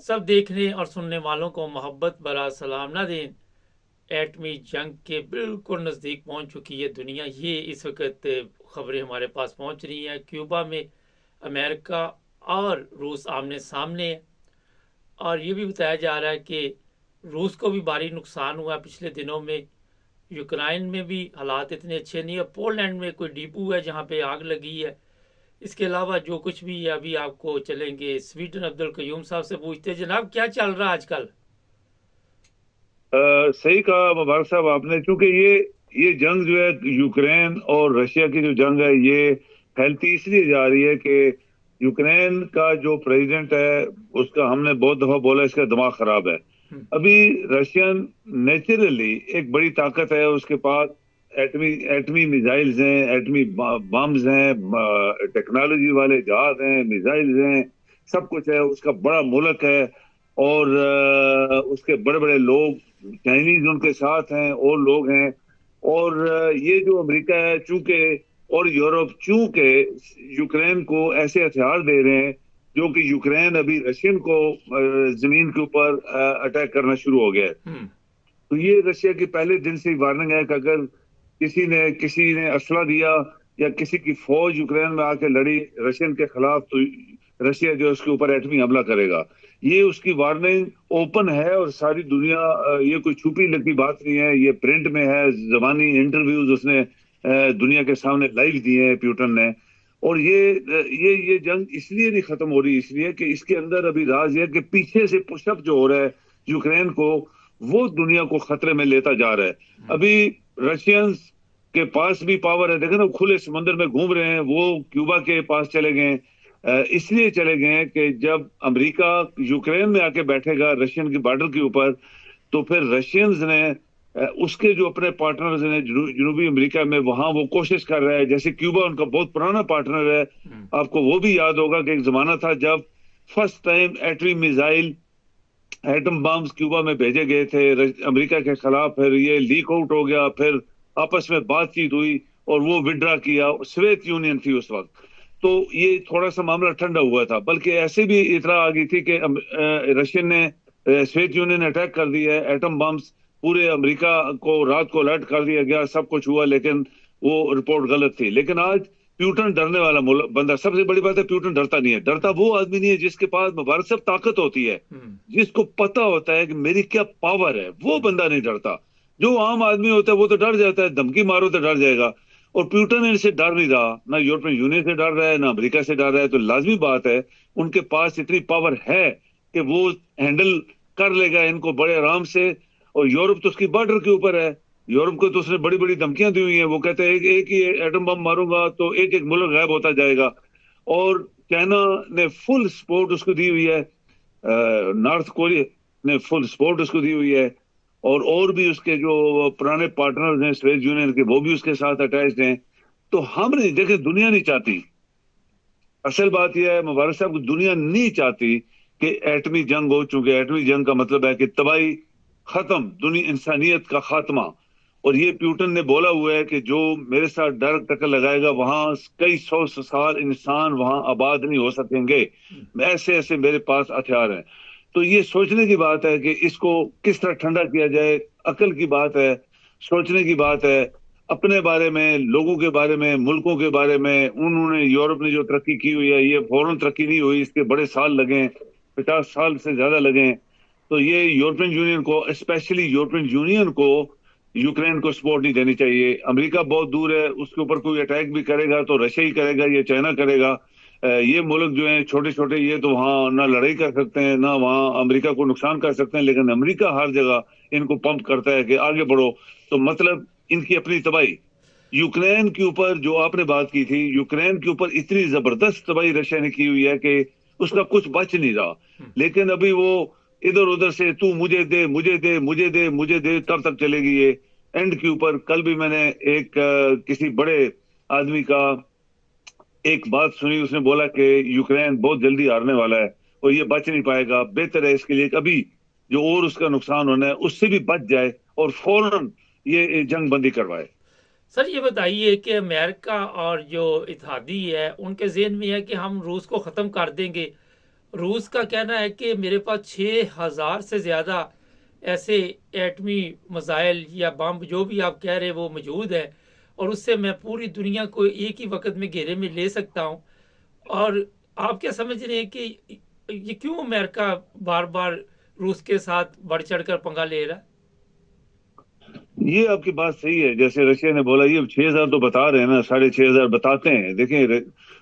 सब देखने और सुनने वालों को मोहब्बत भरा सलाम ना दें। एटमी जंग के बिल्कुल नज़दीक पहुंच चुकी है दुनिया। ये इस वक्त खबरें हमारे पास पहुंच रही हैं। क्यूबा में अमेरिका और रूस आमने सामने है, और ये भी बताया जा रहा है कि रूस को भी भारी नुकसान हुआ पिछले दिनों में। यूक्रेन में भी हालात इतने अच्छे नहीं है। पोलैंड में कोई डिपो है जहाँ पे आग लगी है। इसके अलावा जो कुछ भी है अभी आपको चलेंगे स्वीडन अब्दुल कयूम साहब से पूछते हैं, जनाब क्या चल रहा है आजकल? सही कहा मुबारक साहब आपने, क्योंकि ये जंग जो है यूक्रेन और रशिया की जो जंग है ये फैलती इसलिए जा रही है कि यूक्रेन का जो प्रेसिडेंट है उसका हमने बहुत दफा बोला इसका दिमाग खराब है। अभी रशियन नेचुरली एक बड़ी ताकत है उसके पास। एटमी एटमी मिसाइल्स हैं, एटमी बम्स हैं, टेक्नोलॉजी वाले जहाज हैं, मिसाइल्स हैं, सब कुछ है। उसका बड़ा मुल्क है और उसके बड़े बड़े लोग, चाइनीज उनके साथ हैं और लोग हैं। और ये जो अमेरिका है चूंकि और यूरोप चूंकि यूक्रेन को ऐसे हथियार दे रहे हैं जो कि यूक्रेन अभी रशियन को जमीन के ऊपर अटैक करना शुरू हो गया है। तो ये रशिया की पहले दिन से ही वार्निंग है कि अगर किसी ने असला दिया या किसी की फौज यूक्रेन में आके लड़ी रशियन के खिलाफ तो रशिया जो उसके ऊपर एटमी हमला करेगा। ये उसकी वार्निंग ओपन है और सारी दुनिया, ये कोई छुपी लगी बात नहीं है, ये प्रिंट में है। जबानी इंटरव्यूज उसने दुनिया के सामने लाइव दिए हैं प्यूटन ने। और ये जंग इसलिए नहीं खत्म हो रही, इसलिए कि इसके अंदर अभी राज है कि पीछे से पुशअप जो हो रहा है यूक्रेन को, वो दुनिया को खतरे में लेता जा रहा है। अभी रशियंस के पास भी पावर है, देखे ना खुले समंदर में घूम रहे हैं। वो क्यूबा के पास चले गए, इसलिए चले गए कि जब अमेरिका यूक्रेन में आके बैठेगा रशियन की बॉर्डर के ऊपर, तो फिर रशियंस ने उसके जो अपने पार्टनर्स हैं जनूबी अमेरिका में, वहां वो कोशिश कर रहा है। जैसे क्यूबा उनका बहुत पुराना पार्टनर है, आपको वो भी याद होगा कि एक जमाना था जब फर्स्ट टाइम एटमी मिसाइल, एटम बम्स क्यूबा में भेजे गए थे अमेरिका के खिलाफ। फिर ये लीक आउट हो गया, फिर आपस में बातचीत हुई और वो विड्रा किया। सोवियत यूनियन थी उस वक्त, तो ये थोड़ा सा मामला ठंडा हुआ था। बल्कि ऐसे भी इतला आ गई थी कि रशियन ने सोवियत यूनियन ने अटैक कर दिया है, एटम बम्स पूरे अमेरिका को रात को अलर्ट कर दिया गया, सब कुछ हुआ, लेकिन वो रिपोर्ट गलत थी। लेकिन आज प्यूटन डरने वाला बंदा, सबसे बड़ी बात है प्यूटन डरता नहीं है। डरता वो आदमी नहीं है जिसके पास मुबारक सब ताकत होती है, जिसको पता होता है कि मेरी क्या पावर है, वो बंदा नहीं डरता। जो आम आदमी होता है वो तो डर जाता है, धमकी मारो तो डर जाएगा। और प्यूटन इनसे डर नहीं रहा, ना यूरोपियन यूनियन से डर रहा है, ना अमेरिका से डर रहा है। तो लाजमी बात है उनके पास इतनी पावर है कि वो हैंडल कर लेगा इनको बड़े आराम से। और यूरोप तो उसकी बॉर्डर के ऊपर है, यूरोप को तो उसने बड़ी बड़ी धमकियां दी हुई हैं। वो कहते हैं एक ही एटम बम मारूंगा तो एक एक मुल्क गायब होता जाएगा। और चाइना ने फुल सपोर्ट उसको दी हुई है, नॉर्थ कोरिया ने फुल सपोर्ट उसको दी हुई है। और भी उसके जो पुराने पार्टनर्स हैं सोवियत यूनियन के, वो भी उसके साथ अटैच्ड हैं। तो हम नहीं देखे, दुनिया नहीं चाहती। असल बात यह है मुबारक साहब, दुनिया नहीं चाहती कि एटमी जंग हो, चूंकि एटमी जंग का मतलब है कि तबाही खत्म, दुनिया इंसानियत का खात्मा। और ये प्यूटन ने बोला हुआ है कि जो मेरे साथ डर टक्कर लगाएगा वहां कई सौ साल इंसान वहां आबाद नहीं हो सकेंगे, ऐसे ऐसे मेरे पास हथियार हैं। तो ये सोचने की बात है कि इसको किस तरह ठंडा किया जाए। अकल की बात है, सोचने की बात है, अपने बारे में, लोगों के बारे में, मुल्कों के बारे में। उन्होंने यूरोप ने जो तरक्की की हुई है ये फौरन तरक्की नहीं हुई, इसके बड़े साल लगे, 50 साल से ज्यादा लगे। तो ये यूरोपियन यूनियन को, स्पेशली यूरोपियन यूनियन को यूक्रेन को सपोर्ट नहीं देनी चाहिए। अमेरिका बहुत दूर है, उसके ऊपर कोई अटैक भी करेगा तो रशिया ही करेगा या चाइना करेगा। ये मुल्क जो हैं छोटे छोटे, ये तो वहां ना लड़ाई कर सकते हैं ना वहां अमेरिका को नुकसान कर सकते हैं। लेकिन अमेरिका हर जगह इनको पंप करता है कि आगे बढ़ो। तो मतलब इनकी अपनी तबाही यूक्रेन के ऊपर, जो आपने बात की थी, यूक्रेन के ऊपर इतनी जबरदस्त तबाही रशिया ने की हुई है कि उसका कुछ बच नहीं रहा। लेकिन अभी वो इधर उधर से तू मुझे दे मुझे दे मुझे दे मुझे दे, तब तक चलेगी ये एंड के ऊपर। कल भी मैंने एक किसी बड़े आदमी का एक बात सुनी, उसने बोला कि यूक्रेन बहुत जल्दी हारने वाला है और ये बच नहीं पाएगा। बेहतर है इसके लिए कभी जो और उसका नुकसान होना है उससे भी बच जाए और फौरन ये जंग बंदी करवाए। सर ये बताइए कि अमेरिका और जो इत्तेहादी है उनके ज़हन में है कि हम रूस को ख़त्म कर देंगे, روس کا کہنا ہے کہ میرے پاس 6,000 سے زیادہ ایسے ایٹمی میزائل یا بم جو بھی آپ کہہ رہے وہ موجود ہے، اور اس سے میں پوری دنیا کو ایک ہی وقت میں گھیرے میں لے سکتا ہوں۔ اور آپ کیا سمجھ رہے ہیں کہ یہ کیوں امریکہ بار بار روس کے ساتھ بڑھ چڑھ کر پنگا لے رہا ہے؟ یہ آپ کی بات صحیح ہے، جیسے رشیا نے بولا یہ 6,000 تو بتا رہے ہیں نا، 6,500 بتاتے ہیں۔ دیکھیں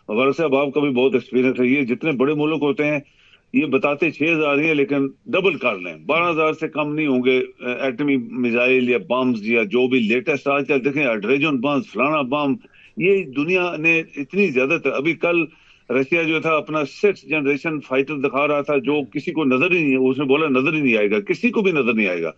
غور صاحب آپ کا بھی بہت ایکسپیرینس ہے، یہ جتنے بڑے ملک ہوتے ہیں یہ بتاتے 6,000 ہی ہے، لیکن ڈبل کر لیں 12,000 سے کم نہیں ہوں گے ایٹمی میزائل یا بمز یا جو بھی لیٹسٹ آج کل دیکھیں ہائیڈروجن بمز فلانا بم، یہ دنیا نے اتنی زیادہ ابھی کل رشیا جو تھا اپنا 6th جنریشن فائٹر دکھا رہا تھا جو کسی کو نظر ہی نہیں، اس نے بولا نظر ہی نہیں آئے گا، کسی کو بھی نظر نہیں آئے گا۔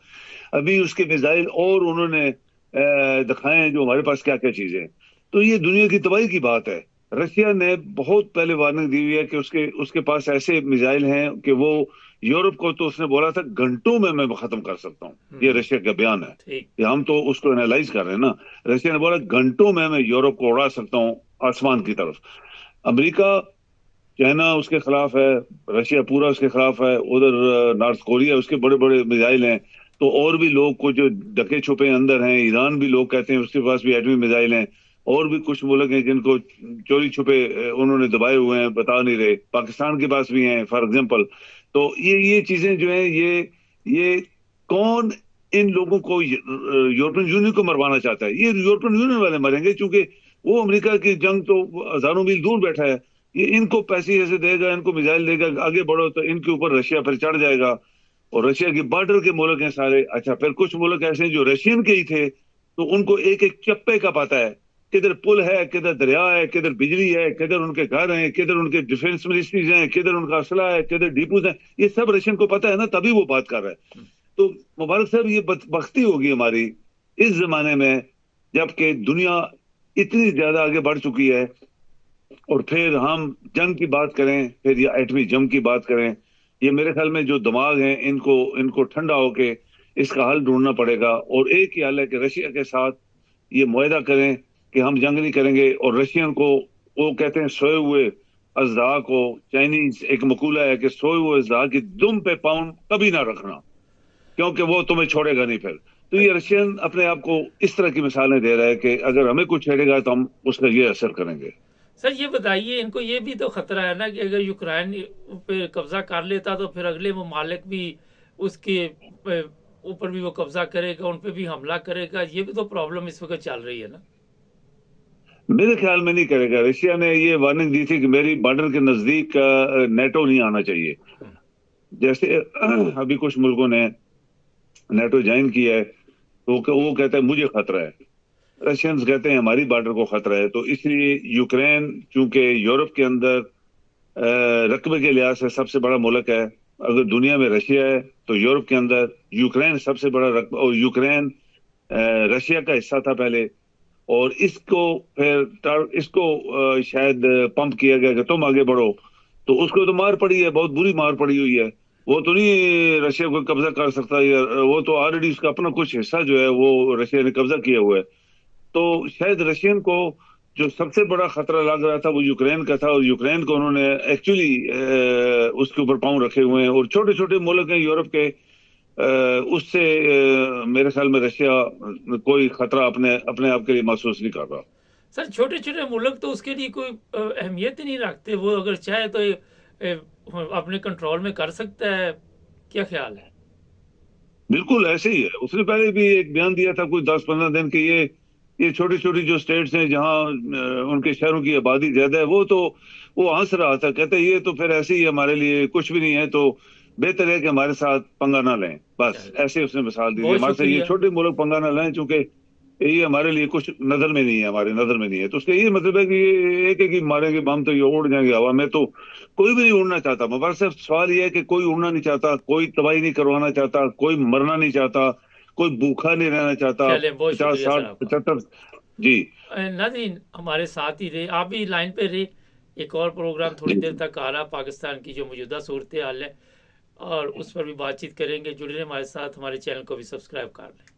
ابھی اس کے میزائل اور انہوں نے دکھائے ہیں جو ہمارے پاس کیا کیا چیزیں ہیں۔ تو یہ دنیا کی تباہی کی بات ہے۔ رشیا نے بہت پہلے وارننگ دی ہوئی ہے کہ اس کے پاس ایسے میزائل ہیں کہ وہ یورپ کو تو اس نے بولا تھا گھنٹوں میں ختم کر سکتا ہوں، یہ رشیا کا بیان ہے، کہ ہم تو اس کو انالائز کر رہے ہیں نا۔ رشیا نے بولا گھنٹوں میں یورپ کو اڑا سکتا ہوں آسمان کی طرف۔ امریکہ چائنا اس کے خلاف ہے، رشیا پورا اس کے خلاف ہے، ادھر نارتھ کوریا اس کے بڑے بڑے میزائل ہیں، تو اور بھی لوگ کو جو ڈکے چھپے اندر ہیں، ایران بھی لوگ کہتے ہیں اس کے پاس بھی ایٹمی میزائل ہیں، اور بھی کچھ ملک ہیں جن کو چوری چھپے انہوں نے دبائے ہوئے ہیں، بتا نہیں رہے، پاکستان کے پاس بھی ہیں فار ایگزامپل۔ تو یہ چیزیں جو ہیں یہ کون ان لوگوں کو یورپین یونین کو مروانا چاہتا ہے؟ یہ یورپین یونین والے مریں گے، چونکہ وہ امریکہ کی جنگ تو ہزاروں میل دور بیٹھا ہے، یہ ان کو پیسے ایسے دے گا، ان کو میزائل دے گا، آگے بڑھو تو ان کے اوپر رشیا پھر چڑھ جائے گا، اور رشیا کی بارڈر کے ملک ہیں سارے۔ اچھا پھر کچھ ملک ایسے ہیں جو رشین کے ہی تھے، تو ان کو ایک ایک چپے کا پتہ ہے، کدھر پل ہے، کدھر دریا ہے، کدھر بجلی ہے، کدھر ان کے گھر ہیں، کدھر ان کے ڈیفنس منسٹریز ہیں، کدھر ان کا اسلحہ ہے، کدھر ڈیپوز ہیں، یہ سب رشین کو پتہ ہے نا، تبھی وہ بات کر رہا ہے۔ تو مبارک صاحب یہ بدبختی ہوگی ہماری اس زمانے میں جبکہ دنیا اتنی زیادہ آگے بڑھ چکی ہے، اور پھر ہم جنگ کی بات کریں، پھر یہ ایٹمی جنگ کی بات کریں۔ یہ میرے خیال میں جو دماغ ہیں ان کو ٹھنڈا ہو کے اس کا حل ڈھونڈنا پڑے گا، اور ایک ہی حل ہے کہ رشیا کے ساتھ یہ معاہدہ کریں کہ ہم جنگ نہیں کریں گے، اور رشین کو وہ کہتے ہیں سوئے ہوئے اژدہا کو، چائنیز ایک مقولہ ہے کہ سوئے ہوئے اژدہا کی دم پہ پاؤں کبھی نہ رکھنا، کیونکہ وہ تمہیں چھوڑے گا نہیں پھر۔ تو یہ رشین اپنے آپ کو اس طرح کی مثالیں دے رہا ہے کہ اگر ہمیں کچھ چھیڑے گا تو ہم اس کا یہ اثر کریں گے۔ سر یہ بتائیے، ان کو یہ بھی تو خطرہ ہے نا کہ اگر یوکرائن پہ قبضہ کر لیتا تو پھر اگلے ممالک بھی اس کے اوپر بھی وہ قبضہ کرے گا، ان پہ بھی حملہ کرے گا، یہ بھی تو پرابلم اس وقت چل رہی ہے نا۔ میرے خیال میں نہیں کرے گا۔ رشیا نے یہ وارننگ دی تھی کہ میری بارڈر کے نزدیک نیٹو نہیں آنا چاہیے، جیسے ابھی کچھ ملکوں نے نیٹو جوائن کیا ہے تو وہ کہتا ہے مجھے خطرہ ہے، رشینز کہتے ہیں ہماری بارڈر کو خطرہ ہے۔ تو اس لیے یوکرین چونکہ یورپ کے اندر رقبے کے لحاظ سے سب سے بڑا ملک ہے، اگر دنیا میں رشیا ہے تو یورپ کے اندر یوکرین سب سے بڑا رقبہ، اور یوکرین رشیا کا حصہ تھا پہلے، اور اس کو شاید پمپ کیا گیا کہ تم آگے بڑھو، تو اس کو تو مار پڑی ہے، بہت بری مار پڑی ہوئی ہے، وہ تو نہیں رشیا کو قبضہ کر سکتا، وہ تو آلریڈی اس کا اپنا کچھ حصہ جو ہے وہ رشیا نے قبضہ کیا ہوا ہے۔ تو شاید رشین کو جو سب سے بڑا خطرہ لگ رہا تھا وہ یوکرین کا تھا، اور یوکرین کو انہوں نے ایکچولی اس کے اوپر پاؤں رکھے ہوئے ہیں، اور چھوٹے چھوٹے ملک ہیں یورپ کے، اس سے میرے خیال میں رشیا کوئی خطرہ اپنے آپ کے لیے محسوس نہیں کر رہا۔ سر چھوٹے چھوٹے ملک تو اس کے لیے کوئی اہمیت ہی نہیں رکھتے، وہ اگر چاہے تو اپنے کنٹرول میں کر سکتا ہے، کیا خیال ہے؟ بالکل ایسے ہی ہے، اس نے پہلے بھی ایک بیان دیا تھا کوئی 10-15 دن کے، یہ چھوٹی چھوٹی جو سٹیٹس ہیں جہاں ان کے شہروں کی آبادی زیادہ ہے، وہ ہنس رہا تھا، کہتے یہ تو پھر ایسے ہی ہمارے لیے کچھ بھی نہیں ہے، تو بہتر ہے کہ ہمارے ساتھ پنگا نہ لیں، بس ایسے اس نے مثال دی تھی ہمارے سے، یہ چھوٹے ملک پنگا نہ لیں چونکہ یہ ہمارے لیے کچھ نظر میں نہیں ہے، ہماری نظر میں نہیں ہے۔ تو اس کا یہ مطلب ہے کہ یہ ایک ہی ماریں گے بم تو یہ اڑ جائیں گے ہوا میں، تو کوئی بھی نہیں اڑنا چاہتا۔ مبارک صاحب سوال یہ ہے کہ کوئی اڑنا نہیں چاہتا، کوئی تباہی نہیں کروانا چاہتا، کوئی مرنا نہیں چاہتا، کوئی بھوکا نہیں رہنا چاہتا۔ 50 60 75 جی ناظرین ہمارے ساتھ ہی رہے، آپ بھی لائن پہ رہے، ایک اور پروگرام تھوڑی دیر تک آ رہا پاکستان کی جو موجودہ صورتحال ہے، اور اس پر بھی بات چیت کریں گے۔ جڑے رہیں ہمارے ساتھ، ہمارے چینل کو بھی سبسکرائب کر لیں۔